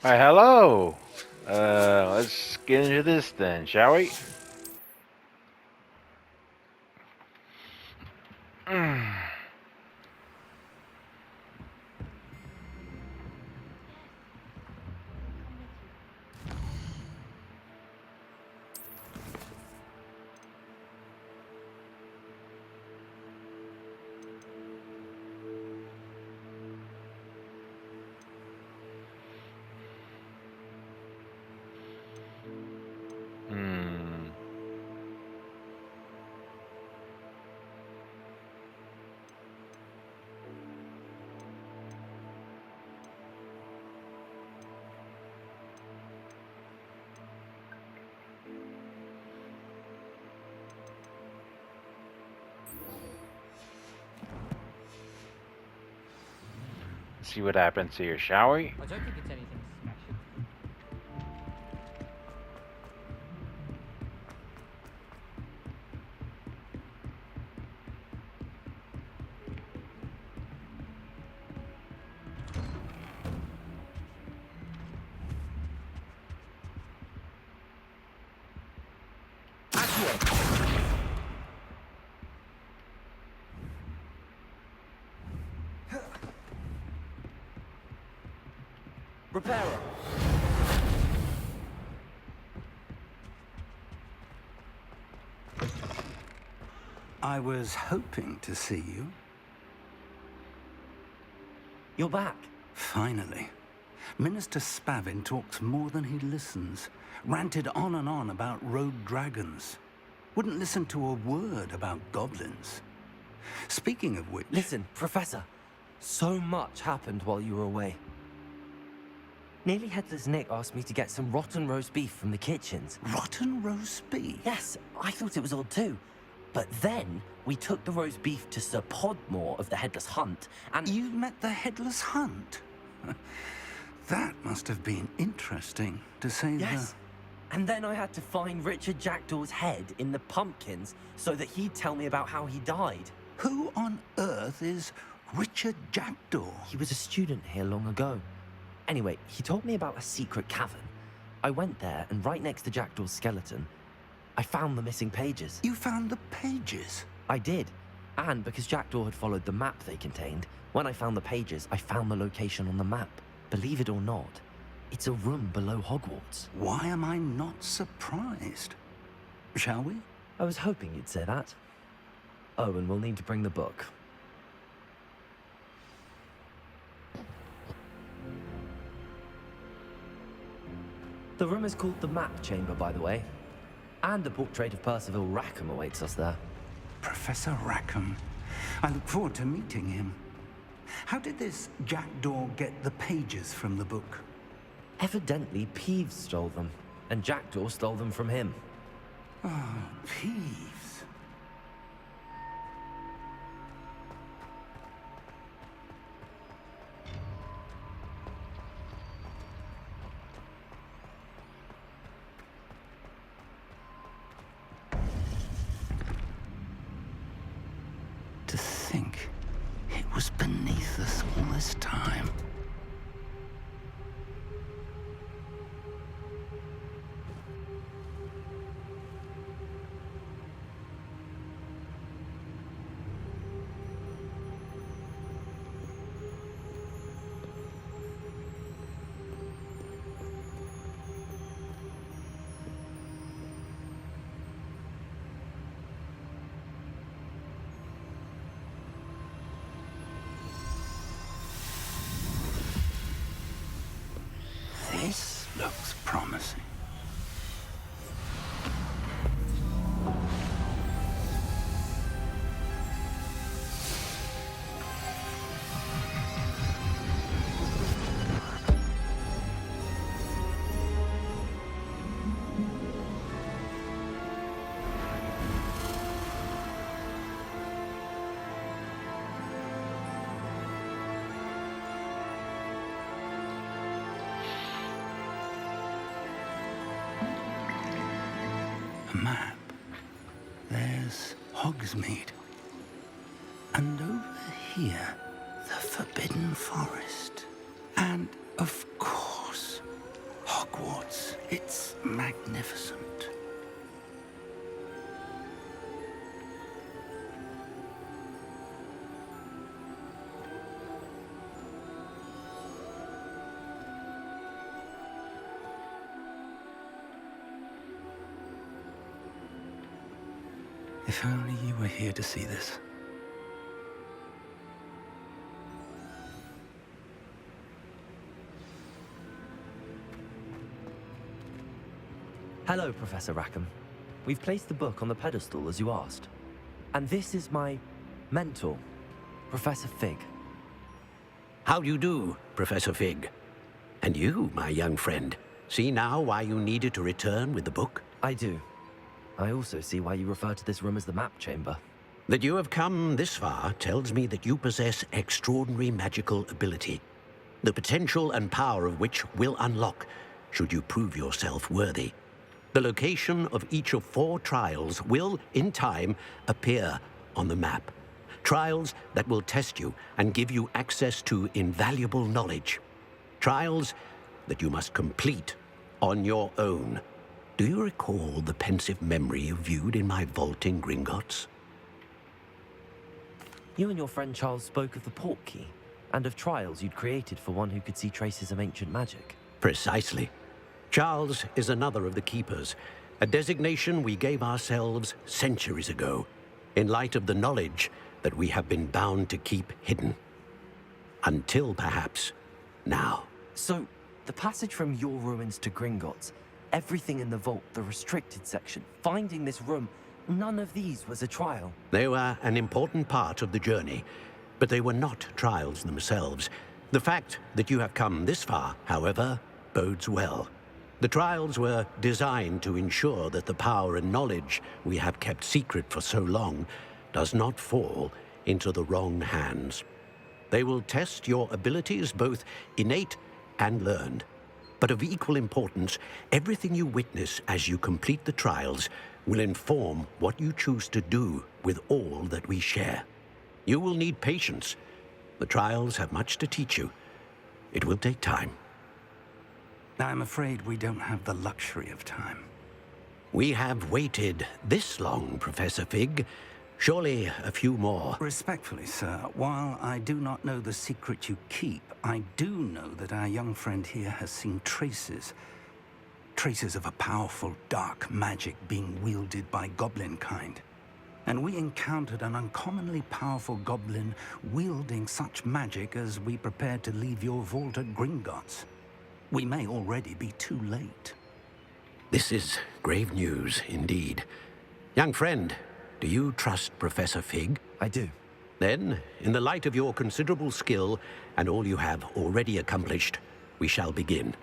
Why, hello. Let's get into this then, shall we? Hmm. See what happens here, shall we? I don't think it's anything special. Repairer! I was hoping to see you. You're back. Finally. Minister Spavin talks more than he listens. Ranted on and on about rogue dragons. Wouldn't listen to a word about goblins. Speaking of which... Listen, Professor. So much happened while you were away. Nearly Headless Nick asked me to get some rotten roast beef from the kitchens. Rotten roast beef? Yes, I thought it was odd too. But then, we took the roast beef to Sir Podmore of the Headless Hunt, and... You met the Headless Hunt? That must have been interesting, to say Yes. And then I had to find Richard Jackdaw's head in the pumpkins so that he'd tell me about how he died. Who on earth is Richard Jackdaw? He was a student here long ago. Anyway, he told me about a secret cavern. I went there, and right next to Jackdaw's skeleton, I found the missing pages. You found the pages? I did. And because Jackdaw had followed the map they contained, when I found the pages, I found the location on the map. Believe it or not, it's a room below Hogwarts. Why am I not surprised? Shall we? I was hoping you'd say that. Oh, and we'll need to bring the book. The room is called the Map Chamber, by the way. And a portrait of Percival Rackham awaits us there. Professor Rackham. I look forward to meeting him. How did this Jackdaw get the pages from the book? Evidently, Peeves stole them, and Jackdaw stole them from him. Oh, Peeves. To think it was beneath us all this time. This looks promising. A map. There's Hogsmeade. And over here, the Forbidden Forest. And, of course, Hogwarts. It's magnificent. If only you were here to see this. Hello, Professor Rackham. We've placed the book on the pedestal as you asked. And this is my mentor, Professor Fig. How do you do, Professor Fig? And you, my young friend, see now why you needed to return with the book? I do. I also see why you refer to this room as the map chamber. That you have come this far tells me that you possess extraordinary magical ability, the potential and power of which will unlock should you prove yourself worthy. The location of each of 4 trials will, in time, appear on the map. Trials that will test you and give you access to invaluable knowledge. Trials that you must complete on your own. Do you recall the pensive memory you viewed in my vault in Gringotts? You and your friend Charles spoke of the port key, and of trials you'd created for one who could see traces of ancient magic. Precisely. Charles is another of the Keepers, a designation we gave ourselves centuries ago, in light of the knowledge that we have been bound to keep hidden. Until, perhaps, now. So, the passage from your ruins to Gringotts, everything in the vault, the restricted section, finding this room, none of these was a trial. They were an important part of the journey, but they were not trials themselves. The fact that you have come this far, however, bodes well. The trials were designed to ensure that the power and knowledge we have kept secret for so long does not fall into the wrong hands. They will test your abilities, both innate and learned. But of equal importance, everything you witness as you complete the trials will inform what you choose to do with all that we share. You will need patience. The trials have much to teach you. It will take time. I'm afraid we don't have the luxury of time. We have waited this long, Professor Fig. Surely a few more. Respectfully, sir, while I do not know the secret you keep, I do know that our young friend here has seen traces. Traces of a powerful dark magic being wielded by goblin kind. And we encountered an uncommonly powerful goblin wielding such magic as we prepared to leave your vault at Gringotts. We may already be too late. This is grave news indeed. Young friend, do you trust Professor Fig? I do. Then, in the light of your considerable skill and all you have already accomplished, we shall begin.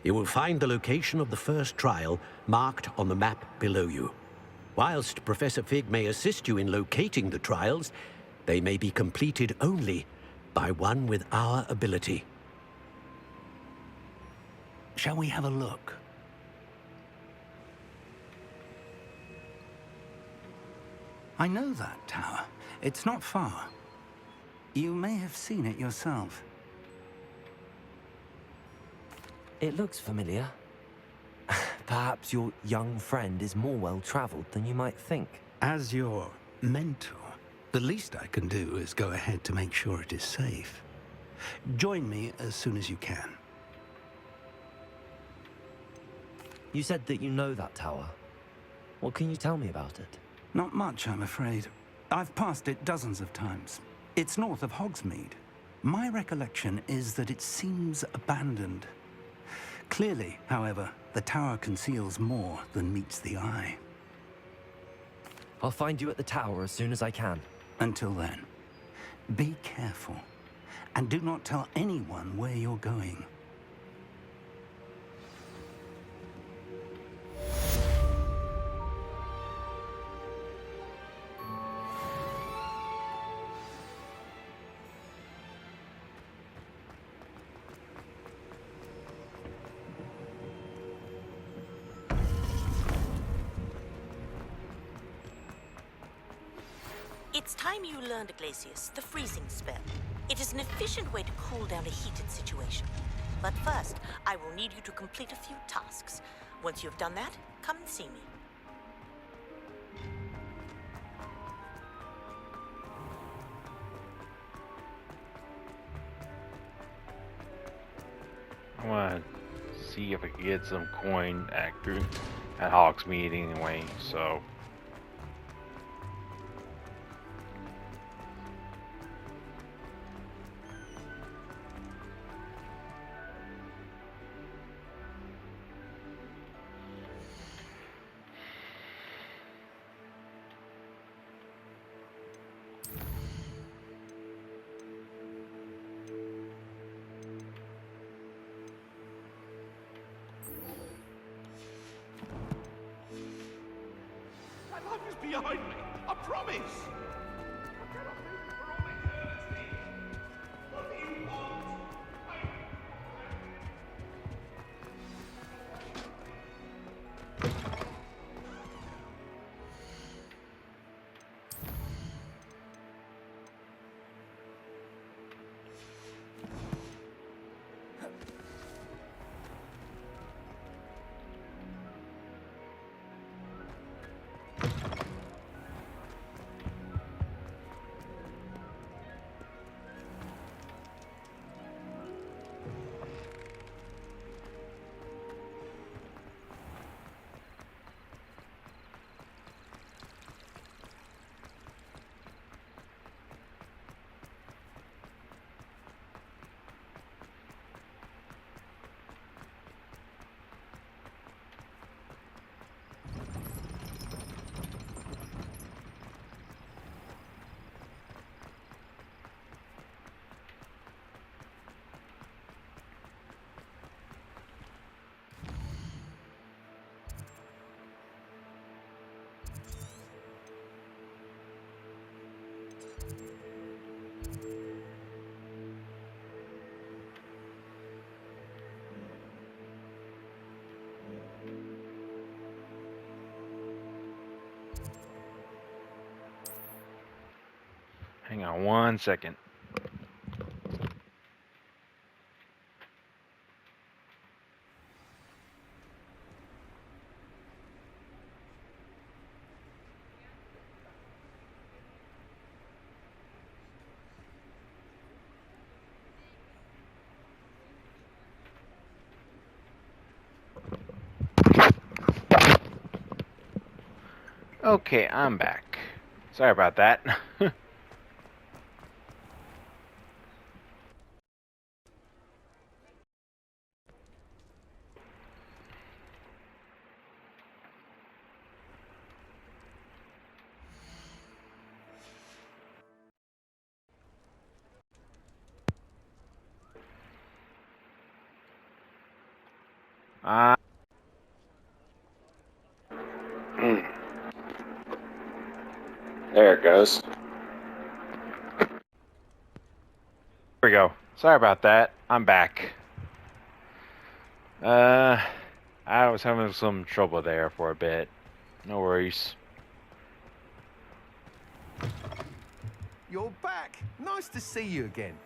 You will find the location of the first trial marked on the map below you. Whilst Professor Fig may assist you in locating the trials, they may be completed only by one with our ability. Shall we have a look? I know that tower. It's not far. You may have seen it yourself. It looks familiar. Perhaps your young friend is more well-traveled than you might think. As your mentor, the least I can do is go ahead to make sure it is safe. Join me as soon as you can. You said that you know that tower. What can you tell me about it? Not much, I'm afraid. I've passed it dozens of times. It's north of Hogsmeade. My recollection is that it seems abandoned. Clearly, however, the tower conceals more than meets the eye. I'll find you at the tower as soon as I can. Until then, be careful, and do not tell anyone where you're going. It's time you learned, Glacius, the freezing spell. It is an efficient way to cool down a heated situation. But first, I will need you to complete a few tasks. Once you've done that, come and see me. I want to see if I can get some coin at Hogsmeade anyway, so. My life is behind me, I promise! I cannot live for all eternity! What do you want? Hang on one second. Okay, I'm back. Sorry about that. uh, There it goes. Here we go. Sorry about that. I'm back. I was having some trouble there for a bit. No worries. You're back! Nice to see you again.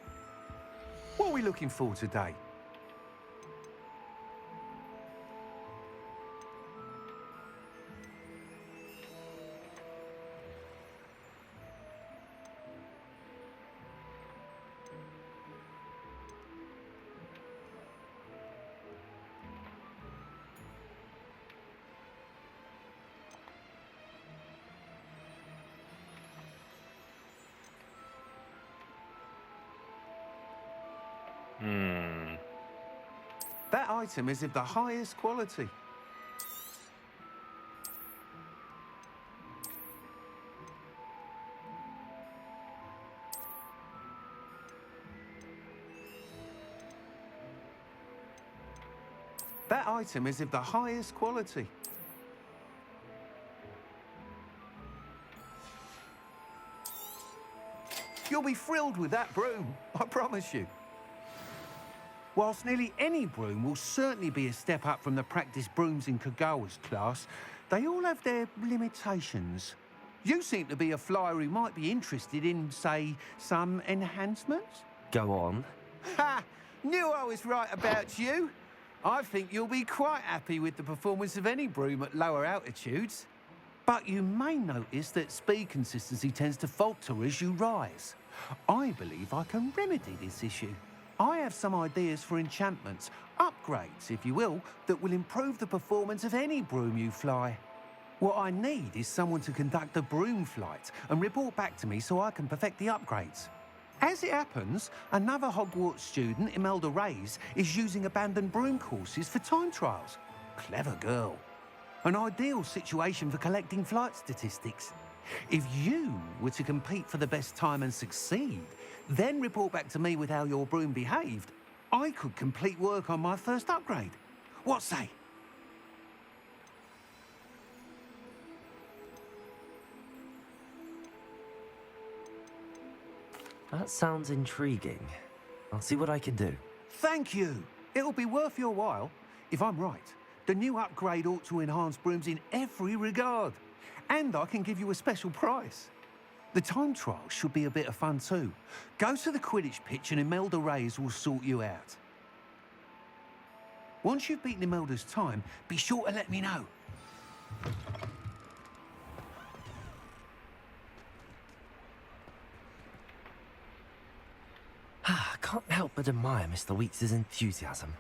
What are we looking for today? That item is of the highest quality. That item is of the highest quality. You'll be thrilled with that broom, I promise you. Whilst nearly any broom will certainly be a step up from the practice brooms in Kagawa's class, they all have their limitations. You seem to be a flyer who might be interested in, say, some enhancements? Go on. Ha! Knew I was right about you. I think you'll be quite happy with the performance of any broom at lower altitudes. But you may notice that speed consistency tends to falter as you rise. I believe I can remedy this issue. I have some ideas for enchantments, upgrades, if you will, that will improve the performance of any broom you fly. What I need is someone to conduct a broom flight and report back to me so I can perfect the upgrades. As it happens, another Hogwarts student, Imelda Reyes, is using abandoned broom courses for time trials. Clever girl. An ideal situation for collecting flight statistics. If you were to compete for the best time and succeed, then report back to me with how your broom behaved, I could complete work on my first upgrade. What say? That sounds intriguing. I'll see what I can do. Thank you. It'll be worth your while. If I'm right, the new upgrade ought to enhance brooms in every regard. And I can give you a special price. The time trial should be a bit of fun too. Go to the Quidditch pitch and Imelda Reyes will sort you out. Once you've beaten Imelda's time, be sure to let me know. I can't help but admire Mr. Weeks' enthusiasm.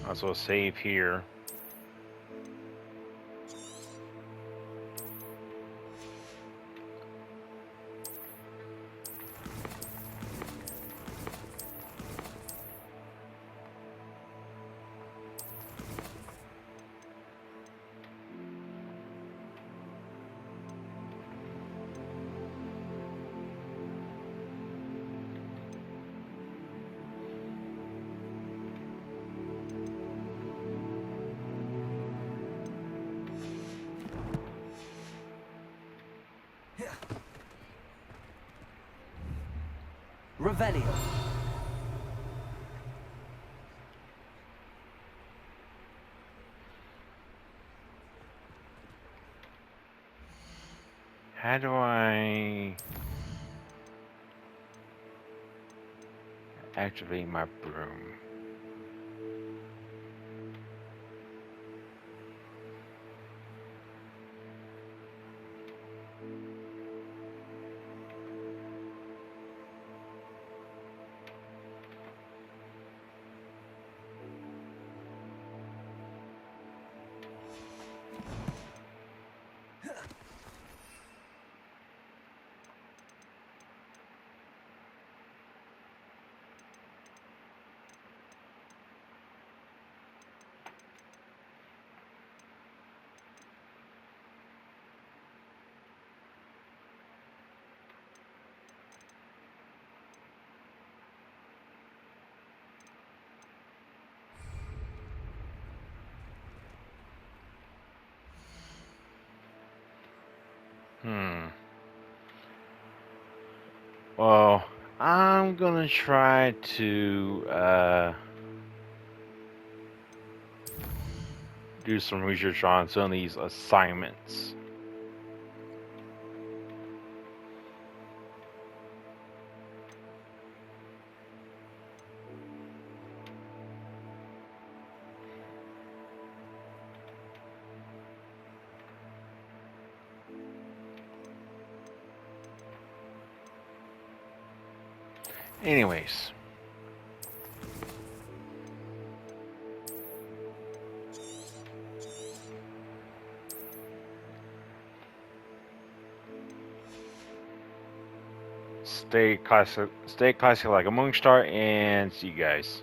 Also save here. Revelio. How do I activate my broom? Well, I'm gonna try to do some research on some of these assignments. Anyways. Stay classic like a Moonstar, and see you guys.